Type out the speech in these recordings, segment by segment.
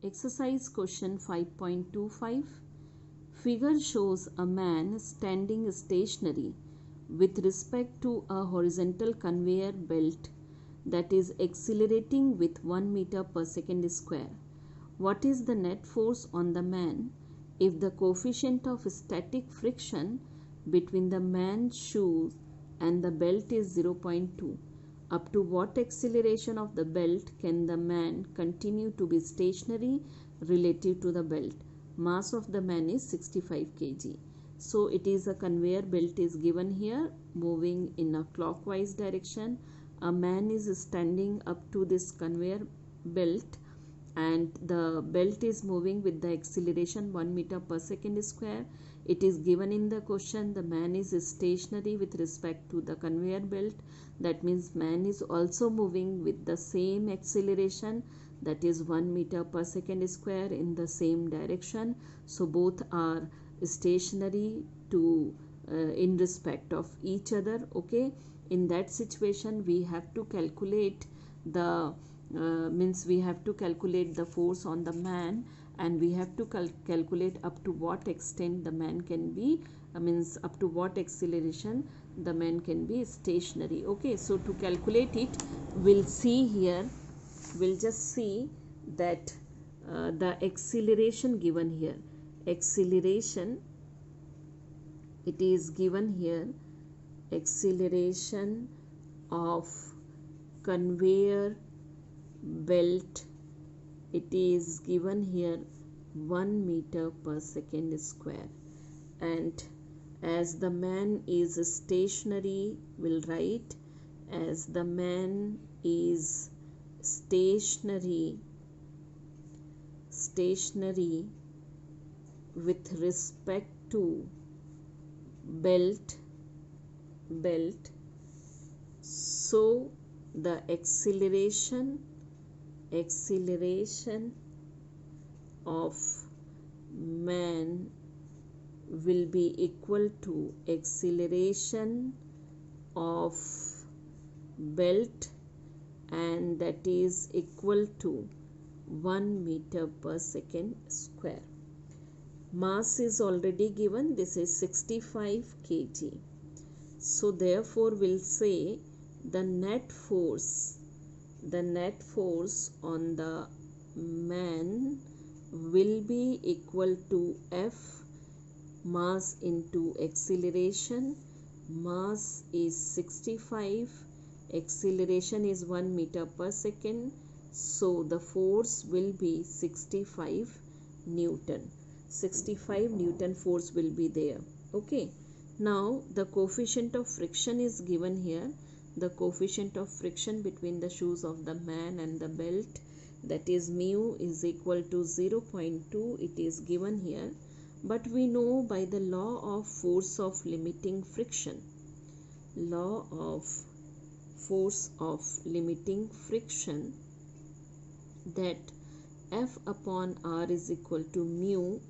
Exercise question 5.25. Figure shows a man standing stationary with respect to a horizontal conveyor belt that is accelerating with 1 meter per second square. What is the net force on the man if the coefficient of static friction between the man's shoes and the belt is 0.2? Up to what acceleration of the belt can the man continue to be stationary relative to the belt? Mass of the man is 65 kg. So it is a conveyor belt is given here moving in a clockwise direction. A man is standing up to this conveyor belt and the belt is moving with the acceleration 1 meter per second square. It is given in the question the man is stationary with respect to the conveyor belt. That means man is also moving with the same acceleration, that is 1 meter per second square in the same direction. So both are stationary to in respect of each other. Okay, in that situation we have to calculate the we have to calculate the force on the man, and we have to calculate up to what extent the man can be up to what acceleration the man can be stationary. Okay, so to calculate it, we'll see here, we'll just see that the acceleration given here, acceleration, it is given here, acceleration of conveyor belt, it is given here 1 meter per second square, and as the man is stationary, we'll write as the man is stationary with respect to belt, so the acceleration of man will be equal to acceleration of belt, and that is equal to 1 meter per second square. Mass is already given, this is 65 kg. So therefore we'll say the net force on the man will be equal to F, mass into acceleration. Mass is 65, acceleration is 1 meter per second, so the force will be 65 Newton. 65 Newton force will be there. Okay, now the coefficient of friction is given here. The coefficient of friction between the shoes of the man and the belt, that is mu is equal to 0.2, it is given here. But we know by the law of force of limiting friction, law of force of limiting friction, that F upon R is equal to mu,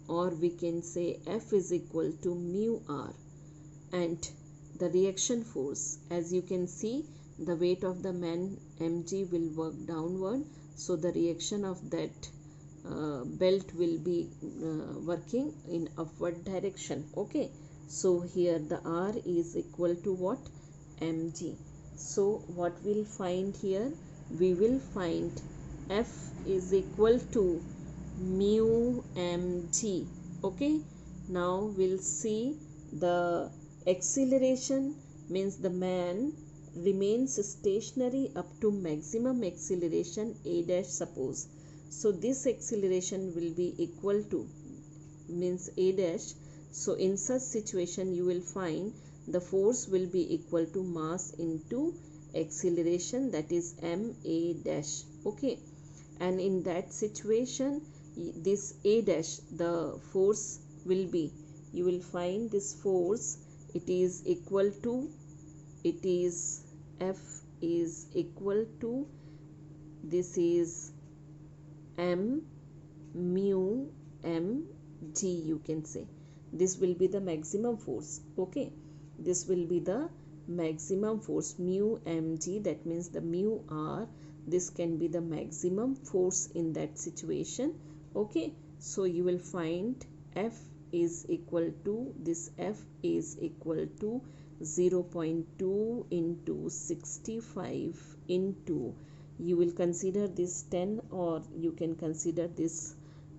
or we can say F is equal to mu R. And the reaction force, as you can see, the weight of the man mg will work downward, so the reaction of that belt will be working in upward direction. Okay, so here the R is equal to what? Mg. So what we'll find here, we will find F is equal to mu mg. Okay, now we'll see the acceleration, means the man remains stationary up to maximum acceleration a dash, suppose. So this acceleration will be equal to means a dash. So in such situation you will find the force will be equal to mass into acceleration, that is m a dash. Okay, and in that situation this a dash, the force will be, you will find this force, it is equal to, it is F is equal to, this is m mu m g, you can say. This will be the maximum force. Okay, this will be the maximum force mu mg, that means the mu r, this can be the maximum force in that situation. Okay, so you will find F is equal to, this F is equal to 0.2 into 65 into, you will consider this 10 or you can consider this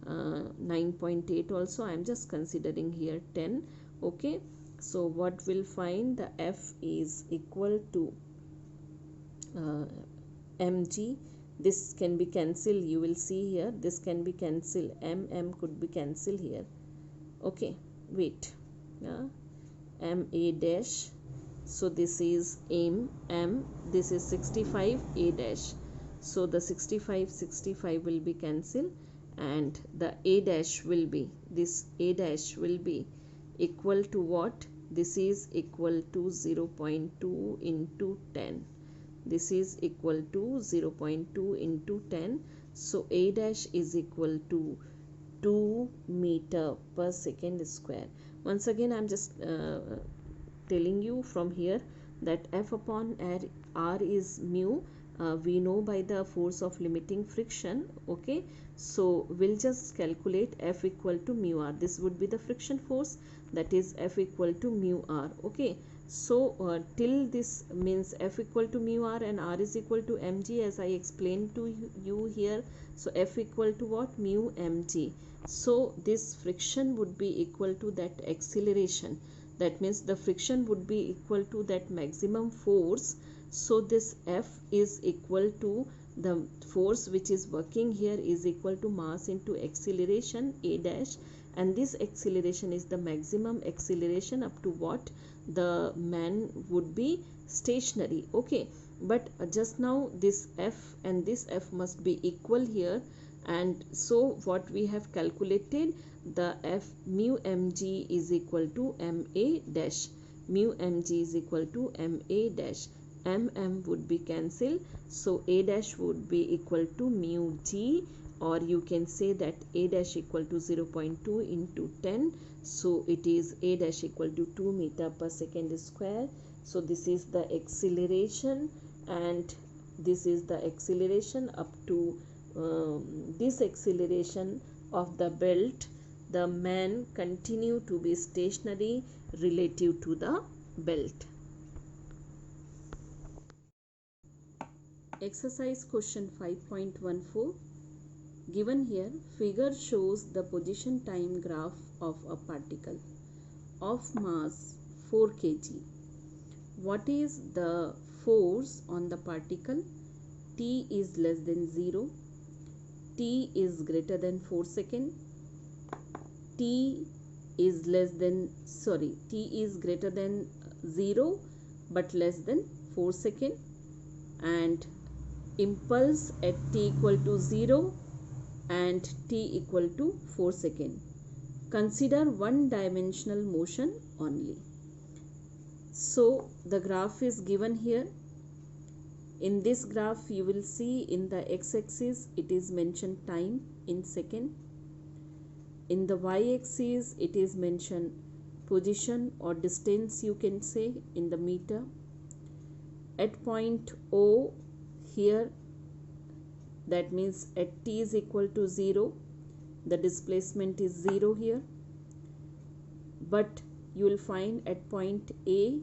9.8 also. I am just considering here 10. Okay, so what we'll find, the F is equal to mg. This can be cancelled, you will see here, this can be cancelled, m could be cancelled here. Okay, wait, m a dash, so this is m, this is 65 a dash, so the 65 will be cancelled, and the a dash will be, this a dash will be equal to what, this is equal to 0.2 into 10, this is equal to 0.2 into 10, so a dash is equal to 2 meter per second square. Once again I'm just telling you from here that F upon R is mu. We know by the force of limiting friction. Okay, so we'll just calculate F equal to mu R. This would be the friction force, that is F equal to mu R. Okay, so till this means F equal to mu R and R is equal to mg, as I explained to you here. So F equal to what, mu mg. So this friction would be equal to that acceleration, that means the friction would be equal to that maximum force. So this F is equal to the force which is working here is equal to mass into acceleration a dash, and this acceleration is the maximum acceleration up to what the man would be stationary. Okay, but just now this F and this F must be equal here, and so what we have calculated, the F mu mg is equal to ma dash, mu mg is equal to ma dash, would be cancelled, so a dash would be equal to mu g, or you can say that a dash equal to 0.2 into 10, so it is a dash equal to 2 meter per second square. So this is the acceleration, and this is the acceleration up to this acceleration of the belt, the man continue to be stationary relative to the belt. Exercise question 5.14. Given here, figure shows the position time graph of a particle of mass 4 kg. What is the force on the particle? T is less than 0. T is greater than 4 seconds. T is greater than 0 but less than 4 seconds, and impulse at t equal to 0 and t equal to 4 seconds. Consider one dimensional motion only. So the graph is given here. In this graph you will see in the x-axis it is mentioned time in second. In the y-axis it is mentioned position or distance, you can say, in the meter. At point O here, that means at t is equal to 0, the displacement is 0 here. But you will find at point A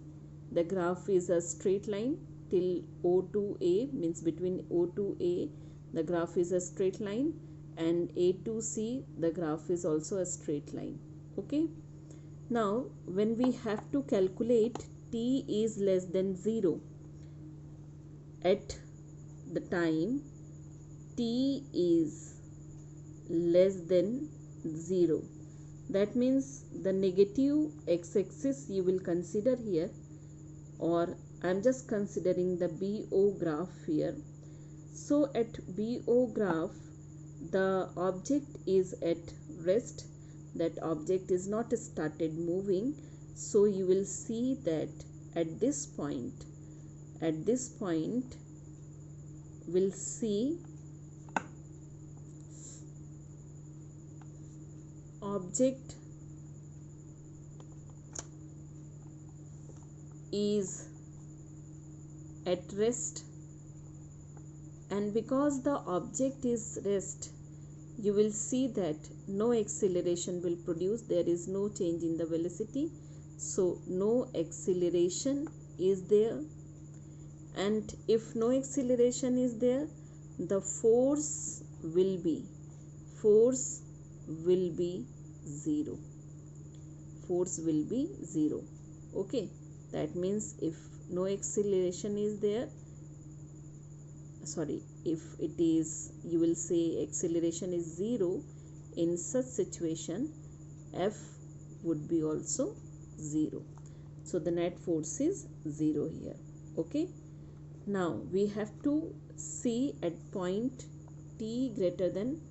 the graph is a straight line till O to A, means between O to A the graph is a straight line, and A to C the graph is also a straight line. Okay, now when we have to calculate t is less than 0 at the time t is less than 0, that means the negative x-axis you will consider here, or I am just considering the BO graph here. So at BO graph the object is at rest, that object is not started moving, so you will see that at this point we'll see object is at rest and because the object is rest, you will see that no acceleration will produce. There is no change in the velocity, so no acceleration is there. And if no acceleration is there, the force will be 0. Force will be 0. Okay, that means if no acceleration is there, if it is, you will say acceleration is 0, in such situation F would be also 0. So the net force is 0 here. Okay, now we have to see at point t greater than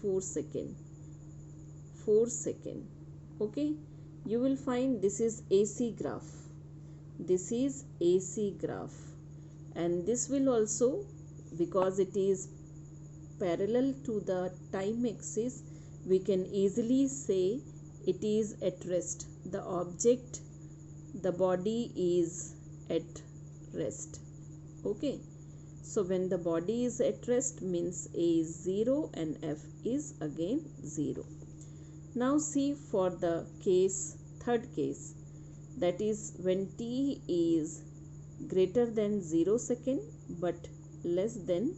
4 second. Okay, you will find this is AC graph. This is AC graph, and this will also, because it is parallel to the time axis, we can easily say it is at rest. The object, the body is at rest. Okay, so when the body is at rest means A is 0 and F is again 0. Now see for the third case, that is when t is greater than 0 second but less than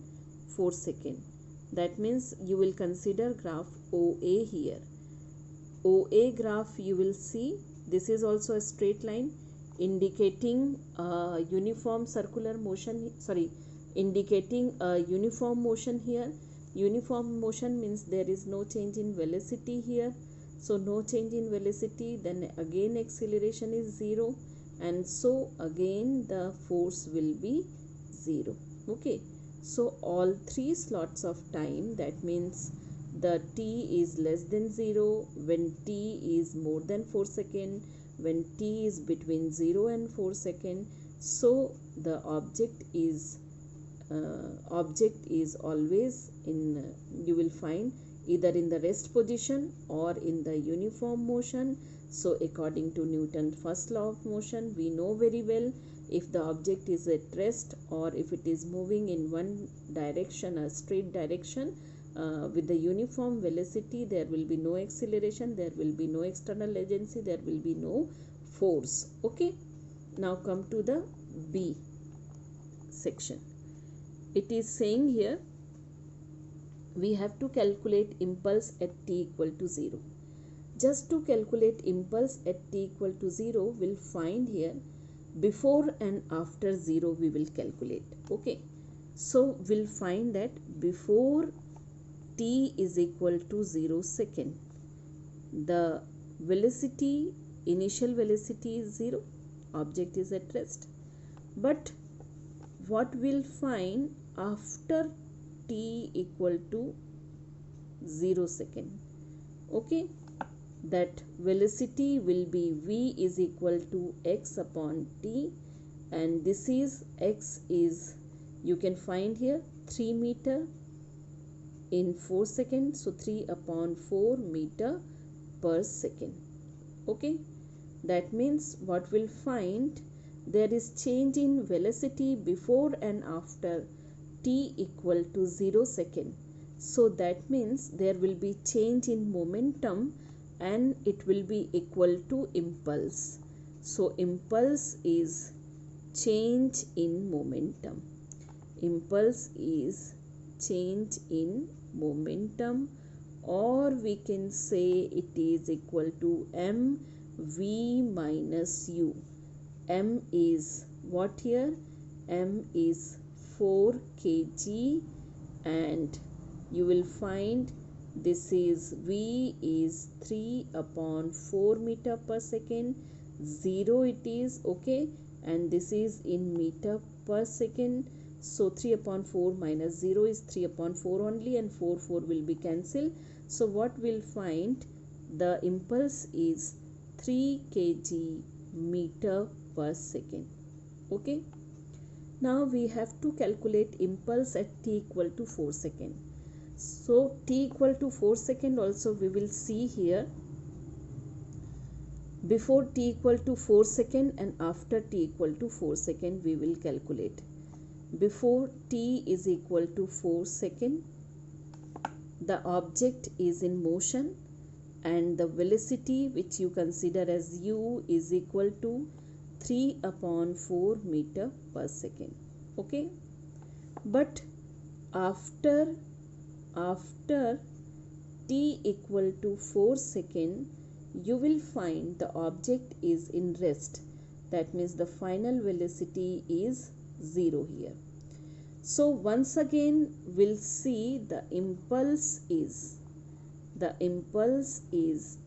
4 second. That means you will consider graph OA here. OA graph, you will see this is also a straight line indicating a uniform circular motion, indicating a uniform motion here. Uniform motion means there is no change in velocity here. So no change in velocity, then again acceleration is 0, and so again the force will be 0. Okay, so all 3 slots of time, that means the t is less than 0, when t is more than 4 second, when t is between 0 and 4 second. So the object is always in, you will find either in the rest position or in the uniform motion. So according to Newton's first law of motion, we know very well if the object is at rest or if it is moving in one direction, a straight direction, with the uniform velocity, there will be no acceleration, there will be no external agency, there will be no force. Okay, now come to the B section. It is saying here we have to calculate impulse at t equal to 0. Just to calculate impulse at t equal to 0, we'll find here before and after 0 we will calculate. Okay, so we'll find that before t is equal to 0 second, the velocity, initial velocity is 0, object is at rest. But what we'll find after t equal to 0 second, okay, that velocity will be v is equal to x upon t, and this is x is, you can find here 3 meter in 4 seconds, so 3 upon 4 meter per second. Okay, that means what we'll find, there is change in velocity before and after t equal to 0 second. So that means there will be change in momentum and it will be equal to impulse. So impulse is change in momentum. Impulse is change in momentum, or we can say it is equal to mv minus u. M is what here? M is 4 kg, and you will find this is v is 3 upon 4 meter per second, 0 it is, okay, and this is in meter per second. So 3 upon 4 minus 0 is 3 upon 4 only, and 4 will be cancelled. So what we'll find, the impulse is 3 kg meter per second. Okay, now we have to calculate impulse at t equal to 4 second. So t equal to 4 second also we will see here, before t equal to 4 second and after t equal to 4 second we will calculate. before t is equal to 4 seconds, the object is in motion and the velocity which you consider as u is equal to 3 upon 4 meter per second. Okay, but after t equal to 4 seconds, you will find the object is in rest. That means the final velocity is 0 here. So once again we'll see the impulse is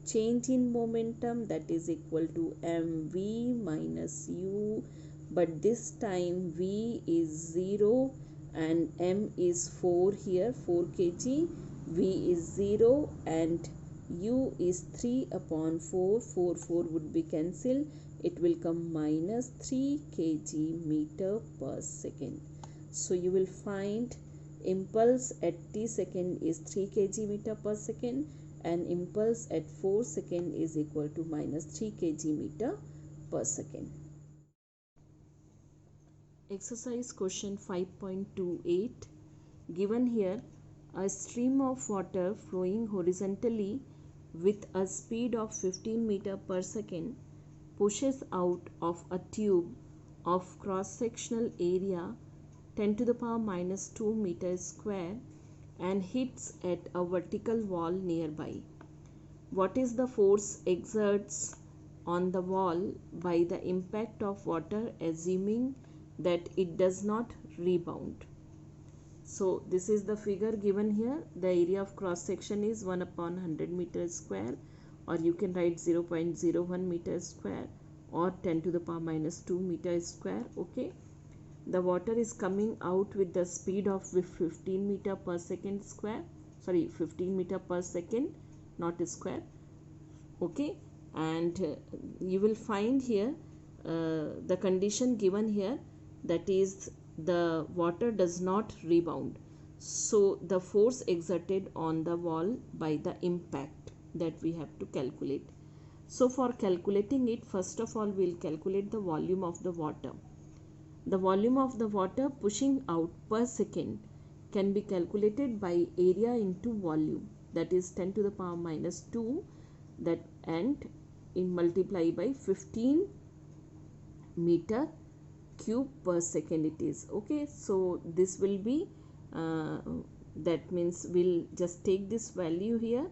change in momentum, that is equal to mv minus u, but this time v is 0 and m is 4 here, 4 kg, v is 0 and u is 3 upon 4, 4 would be cancelled, it will come minus 3 kg meter per second. So you will find impulse at t second is 3 kg meter per second and impulse at 4 second is equal to minus 3 kg meter per second. Exercise question 5.28. Given here, a stream of water flowing horizontally with a speed of 15 meter per second pushes out of a tube of cross-sectional area 10 to the power minus 2 meters square and hits at a vertical wall nearby. What is the force exerts on the wall by the impact of water, assuming that it does not rebound? So this is the figure given here. The area of cross section is 1 upon 100 meters square, or you can write 0.01 meters square or 10 to the power minus 2 meters square. Okay, the water is coming out with the speed of 15 meter per second square, 15 meter per second, not square. Okay, and you will find here the condition given here, that is the water does not rebound. So the force exerted on the wall by the impact, that we have to calculate. So for calculating it, first of all we will calculate the volume of the water. The volume of the water pushing out per second can be calculated by area into volume, that is 10 to the power minus 2, that and in multiply by 15 meter cube per second it is. Okay, so this will be that means we'll just take this value here.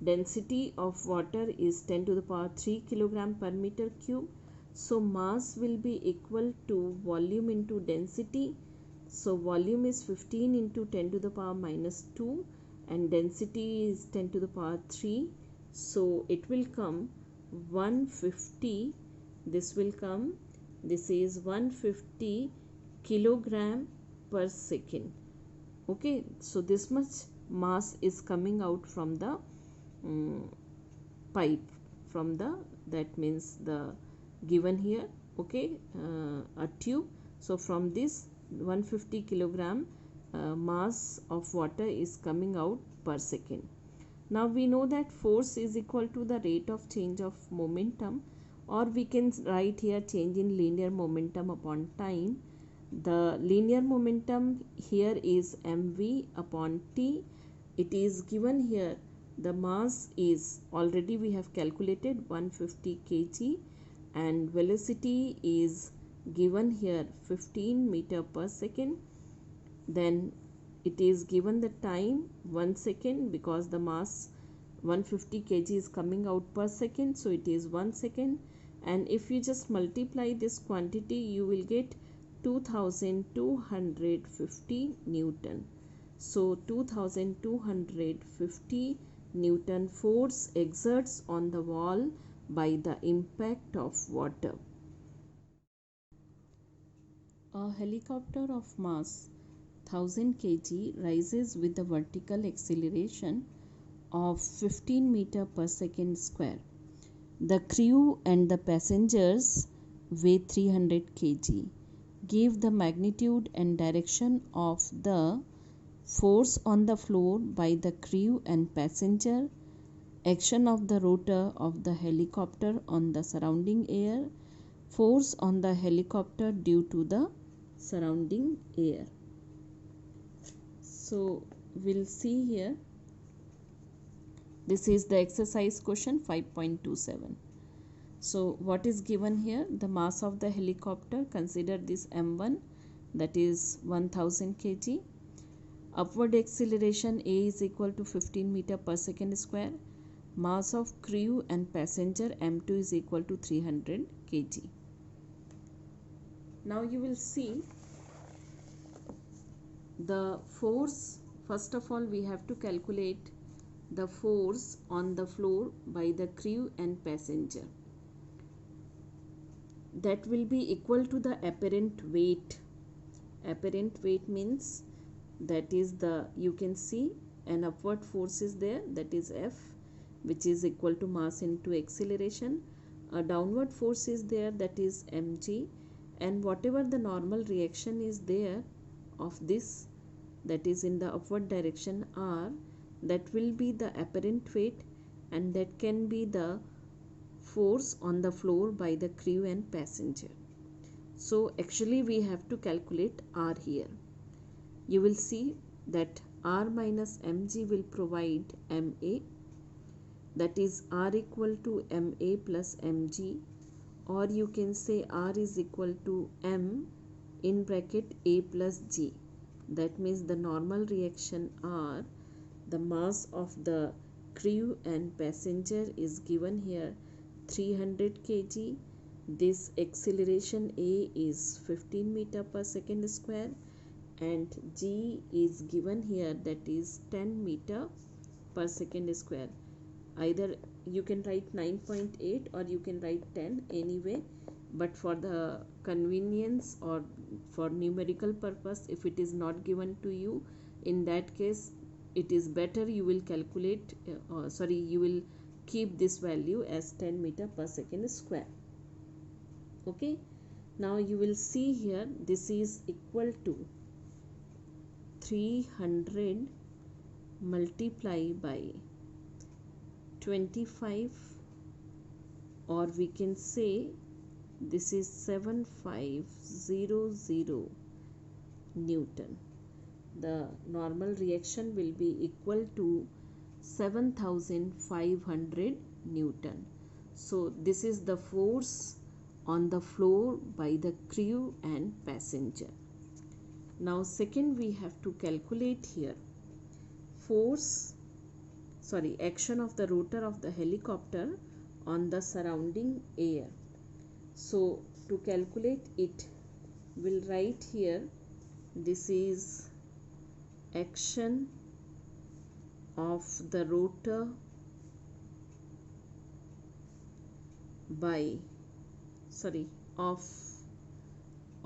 Density of water is 10 to the power 3 kilogram per meter cube. So mass will be equal to volume into density. So volume is 15 into 10 to the power minus 2 and density is 10 to the power 3. So it will come 150. This will come, this is 150 kilogram per second. Okay, so this much mass is coming out from the pipe, from the, that means the given here. Okay, a tube. So from this 150 kilogram mass of water is coming out per second. Now we know that force is equal to the rate of change of momentum, or we can write here change in linear momentum upon time. The linear momentum here is mv upon t. It is given here, the mass is already we have calculated 150 kg and velocity is given here 15 meter per second. Then it is given the time 1 second, because the mass 150 kg is coming out per second, so it is 1 second. And if you just multiply this quantity, you will get 2250 Newton. So 2250 Newton force exerts on the wall by the impact of water. A helicopter of mass 1000 kg rises with a vertical acceleration of 15 meter per second square. The crew and the passengers weigh 300 kg. Give the magnitude and direction of the force on the floor by the crew and passenger, action of the rotor of the helicopter on the surrounding air, force on the helicopter due to the surrounding air. So we'll see here, this is the exercise question 5.27. So what is given here? The mass of the helicopter, consider this m1, that is 1000 kg. Upward acceleration a is equal to 15 meter per second square. Mass of crew and passenger m2 is equal to 300 kg. Now you will see the force. First of all, we have to calculate the force on the floor by the crew and passenger. That will be equal to the apparent weight. Apparent weight means that is the, you can see an upward force is there, that is F, which is equal to mass into acceleration. A downward force is there, that is mg, and whatever the normal reaction is there of this, that is in the upward direction r, that will be the apparent weight, and that can be the force on the floor by the crew and passenger. So actually we have to calculate r here. You will see that r minus mg will provide ma, that is r equal to ma plus mg, or you can say r is equal to m in bracket a plus g. That means the normal reaction r, the mass of the crew and passenger is given here 300 kg. This acceleration a is 15 meter per second square, and g is given here, that is 10 meter per second square. Either you can write 9.8 or you can write 10 anyway, but for the convenience or for numerical purpose, if it is not given to you, in that case it is better you will calculate you will keep this value as 10 meter per second square. Okay, now you will see here, this is equal to 300 multiply by 25, or we can say this is 7500 Newton. The normal reaction will be equal to 7500 Newton. So this is the force on the floor by the crew and passenger. Now second, we have to calculate here action of the rotor of the helicopter on the surrounding air. So to calculate it, we'll write here, this is action of the rotor by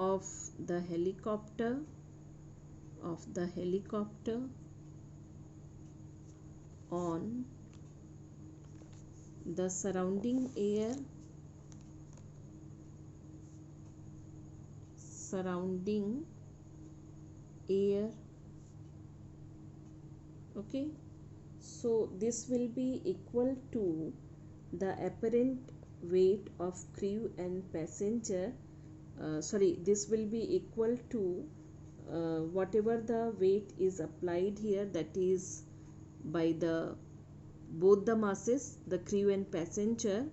of the helicopter on the surrounding air okay. So this will be equal to the apparent weight of crew and passenger, this will be equal to whatever the weight is applied here, that is by the both the masses, the crew and passenger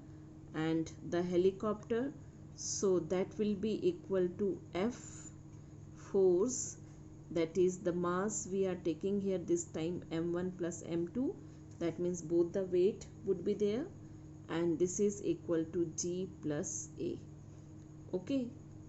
and the helicopter. So that will be equal to F force, that is the mass we are taking here this time m1 plus m2, that means both the weight would be there, and this is equal to G plus A. Okay,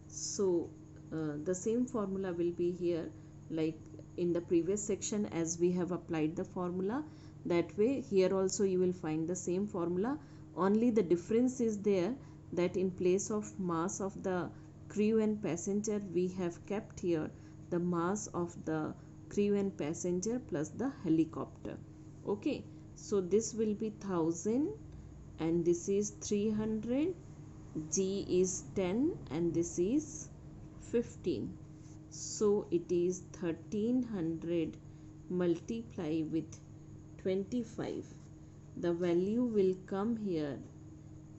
so the same formula will be here like in the previous section, as we have applied the formula. That way here also you will find the same formula, only the difference is there that in place of mass of the crew and passenger, we have kept here the mass of the crew and passenger plus the helicopter. Okay, so this will be 1000 and this is 300, G is 10 and this is 15. So it is 1300 multiply with 25. The value will come here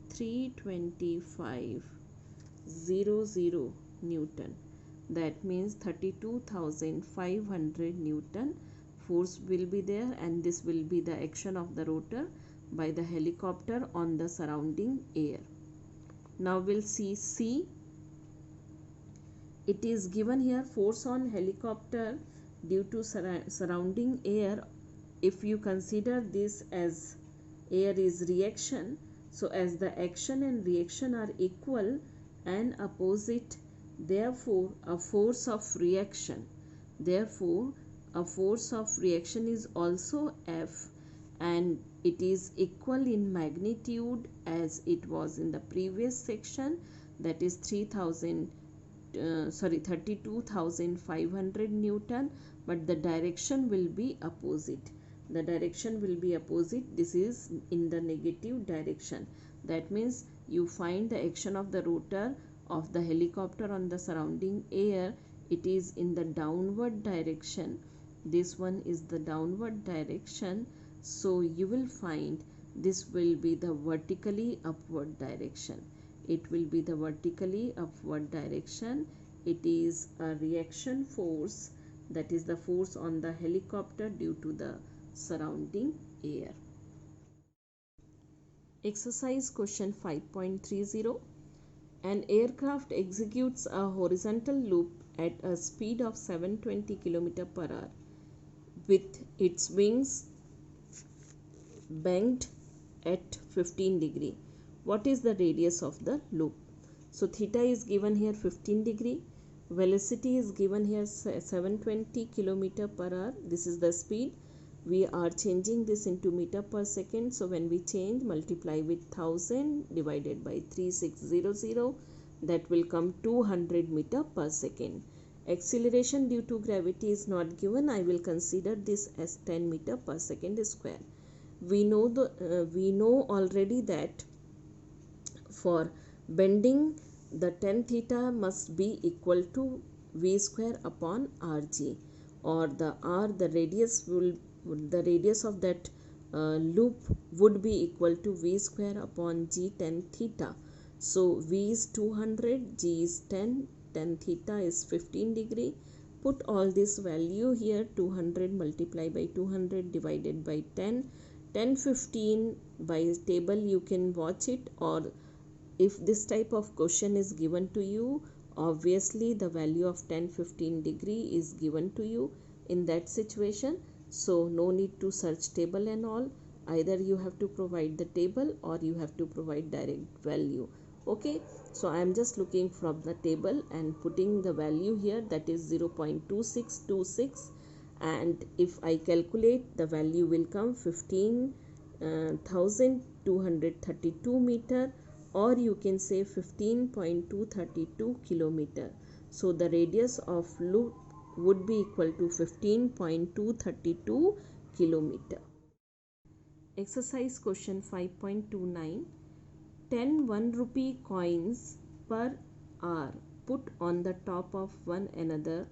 32500 Newton. that means 32,500 Newton force will be there, and this will be the action of the rotor by the helicopter on the surrounding air. Now we'll see C. It is given here force on helicopter due to surrounding air. If you consider this as air is reaction, so as the action and reaction are equal and opposite, therefore a force of reaction is also F, and it is equal in magnitude as it was in the previous section, that is 32,500 Newton, but the direction will be opposite. This is in the negative direction. That means you find the action of the rotor of the helicopter on the surrounding air. It is in the downward direction. This one is the downward direction. So you will find this will be the vertically upward direction. It will be the vertically upward direction. It is a reaction force, that is the force on the helicopter due to the surrounding air. Exercise question 5.30. An aircraft executes a horizontal loop at a speed of 720 km per hour with its wings bent at 15 degree. What is the radius of the loop? So theta is given here 15 degree. Velocity is given here 720 km per hour. This is the speed. We are changing this into meter per second. So when we change, multiply with 1000 divided by 3600, that will come 200 meter per second. Acceleration due to gravity is not given. I will consider this as 10 meter per second square. We know already that for bending, the tan theta must be equal to v square upon rg, or the radius of that loop would be equal to v square upon g tan theta. So v is 200, g is 10, tan theta is 15 degree. Put all this value here, 200 multiplied by 200 divided by 10. 1015 by table you can watch it, or if this type of question is given to you, obviously the value of 10-15 degree is given to you in that situation. So no need to search table and all. Either you have to provide the table or you have to provide direct value. Okay, so I am just looking from the table and putting the value here, that is 0.2626, and if I calculate, the value will come 15,232 meter, or you can say 15.232 kilometer. So the radius of loop would be equal to 15.232 kilometer. Exercise question 5.29. 10 1 rupee coins per hour put on the top of one another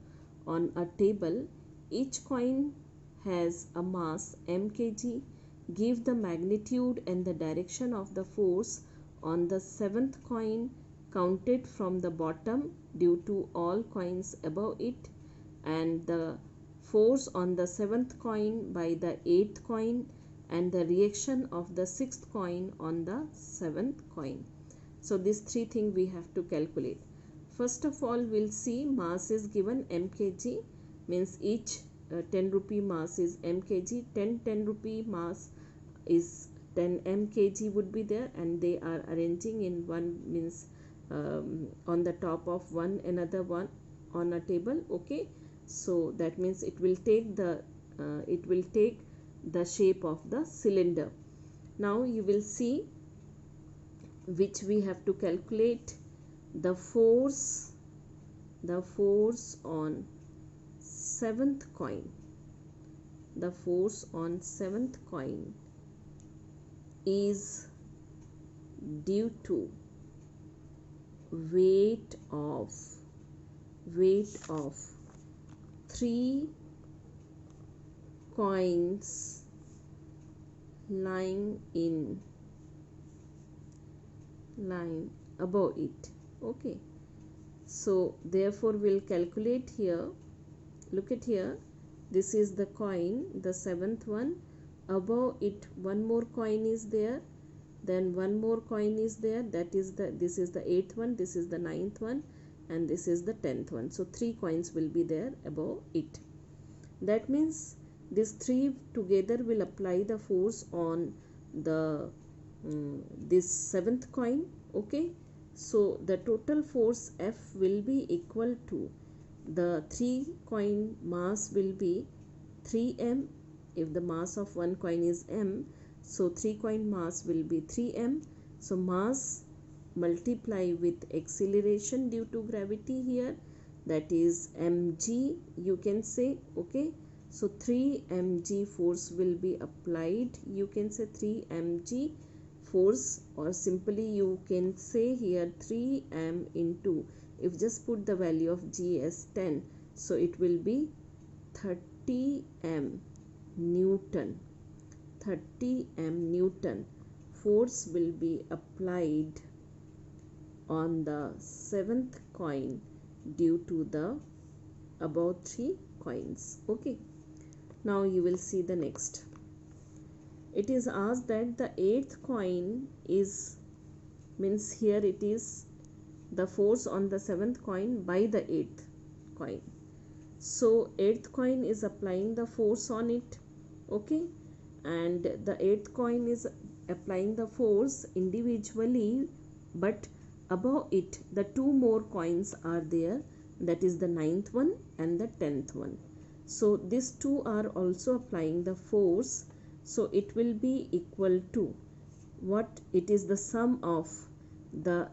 on a table. Each coin has a mass m kg. Give the magnitude and the direction of the force on the 7th coin counted from the bottom due to all coins above it, and the force on the 7th coin by the 8th coin, and the reaction of the 6th coin on the 7th coin. So these three things we have to calculate. First of all, we'll see mass is given m kg, means each 10 rupee mass is m kg. 10 rupee mass is 10 m kg would be there, and they are arranging in one, means on the top of one another one on a table. Okay, so that means it will take the shape of the cylinder. Now you will see which we have to calculate. The force on 7th coin, is due to weight of 3 coins lying above it. Okay, So therefore we'll calculate here. Look at here, this is the coin, the seventh one. Above it one more coin is there, then one more coin is there, that is this is the eighth one, this is the ninth one, and this is the 10th one. So 3 coins will be there above it. That means these 3 together will apply the force on the this 7th coin. Okay, so the total force F will be equal to, the 3 coin mass will be 3m. If the mass of one coin is m, so 3 coin mass will be 3m. So mass multiply with acceleration due to gravity here, that is mg, you can say. Okay, so 3 mg force will be applied, you can say 3 mg force, or simply you can say here 3m into, if just put the value of g as 10, so it will be 30m Newton. 30m Newton force will be applied on the 7th coin due to the above 3 coins. Okay, now you will see the next. It is asked that the 8th coin is, means here it is the force on the 7th coin by the 8th coin. So 8th coin is applying the force on it. Okay, and the 8th coin is applying the force individually, but above it the 2 more coins are there, that is the 9th one and the 10th one. So these 2 are also applying the force, so it will be equal to what? It is the sum of the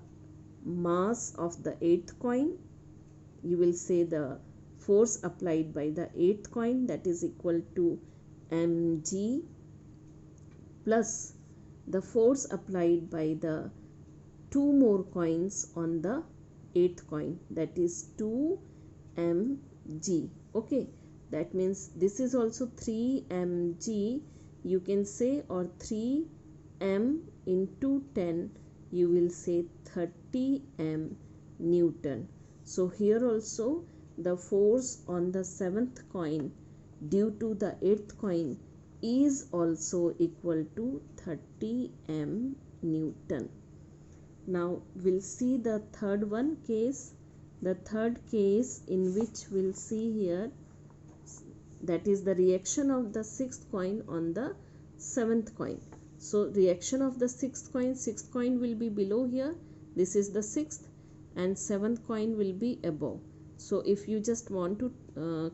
mass of the 8th coin, you will say the force applied by the 8th coin, that is equal to mg, plus the force applied by the 2 more coins on the 8th coin, that is 2 mg. Okay, that means this is also 3 mg, you can say, or 3 m into 10, you will say 30 m Newton. So here also the force on the 7th coin due to the 8th coin is also equal to 30 m Newton. Now we'll see the third one case. The third case in which we'll see here, that is the reaction of the 6th coin on the 7th coin. So reaction of the 6th coin will be below here, this is the 6th, and 7th coin will be above. So if you just want to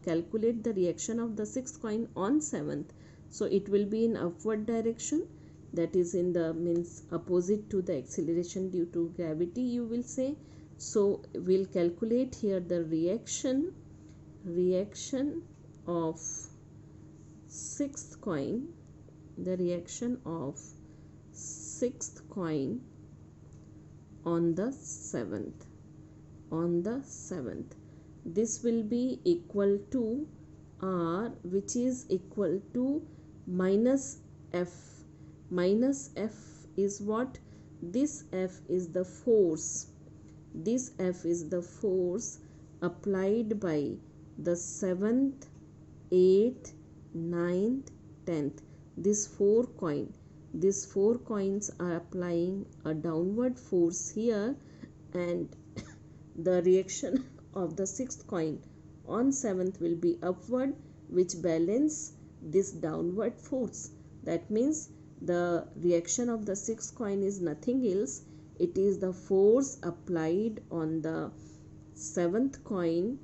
calculate the reaction of the 6th coin on 7th, so it will be in upward direction, that is in the means opposite to the acceleration due to gravity, you will say. So we'll calculate here the reaction of 6th coin, the reaction of 6th coin on the 7th. This will be equal to R, which is equal to minus F. Minus F is what? This F is the force. This F is the force applied by the 7th, 8th, 9th, 10th. These 4 coins are applying a downward force here, and the reaction of the 6th coin on 7th will be upward, which balance this downward force. That means the reaction of the 6th coin is nothing else, it is the force applied on the 7th coin,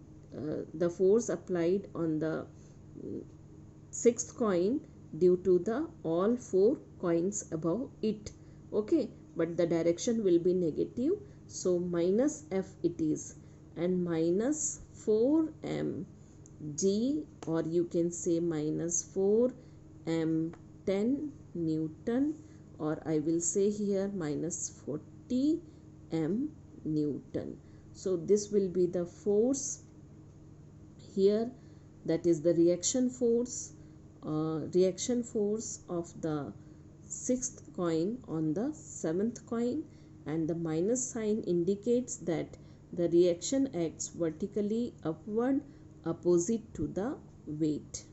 the force applied on the 6th coin due to the all 4 coins above it. Okay, but the direction will be negative, so minus F it is, and minus 4 mg, or you can say minus 4 m10 Newton, or I will say here minus 40 m Newton. So this will be the force here, that is the reaction force of the 6th coin on the 7th coin, and the minus sign indicates that the reaction acts vertically upward opposite to the weight.